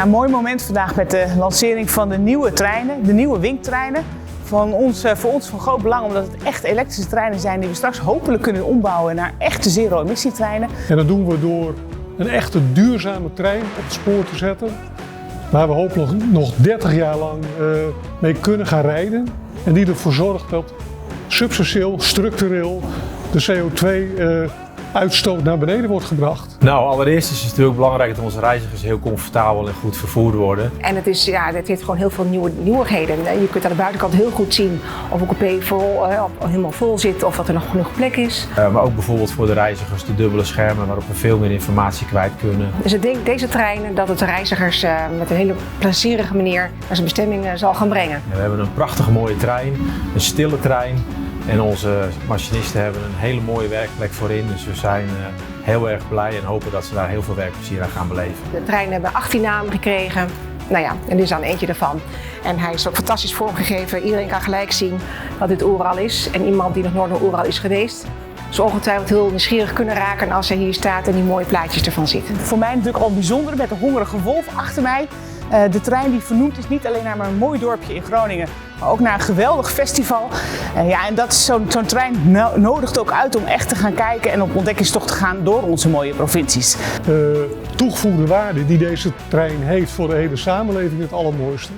Een mooi moment vandaag met de lancering van de nieuwe treinen, de nieuwe Wink-treinen. Voor ons van groot belang omdat het echt elektrische treinen zijn die we straks hopelijk kunnen ombouwen naar echte zero-emissietreinen. En dat doen we door een echte duurzame trein op het spoor te zetten, waar we hopelijk nog 30 jaar lang mee kunnen gaan rijden. En die ervoor zorgt dat substantieel, structureel de CO2-uitstoot naar beneden wordt gebracht. Nou, allereerst is het natuurlijk belangrijk dat onze reizigers heel comfortabel en goed vervoerd worden. En het heeft gewoon heel veel nieuwigheden. Je kunt aan de buitenkant heel goed zien of een coupé helemaal vol zit of dat er nog genoeg plek is. Maar ook bijvoorbeeld voor de reizigers de dubbele schermen waarop we veel meer informatie kwijt kunnen. Dus ik denk deze treinen dat het de reizigers met een hele plezierige manier naar zijn bestemming zal gaan brengen. We hebben een prachtige mooie trein, een stille trein. En onze machinisten hebben een hele mooie werkplek voorin, dus we zijn heel erg blij en hopen dat ze daar heel veel werkplezier aan gaan beleven. De treinen hebben 18 namen gekregen, nou ja, en dit is dan eentje ervan. En hij is ook fantastisch vormgegeven, iedereen kan gelijk zien wat dit Oeral is. En iemand die nog nooit naar Oeral is geweest, zal ongetwijfeld heel nieuwsgierig kunnen raken als hij hier staat en die mooie plaatjes ervan ziet. Voor mij natuurlijk al bijzonder met de hongerige wolf achter mij. De trein die vernoemd is niet alleen naar een mooi dorpje in Groningen, maar ook naar een geweldig festival. En dat is zo'n trein nodigt ook uit om echt te gaan kijken en op ontdekkingstocht te gaan door onze mooie provincies. Toegevoegde waarde die deze trein heeft voor de hele samenleving het allermooiste.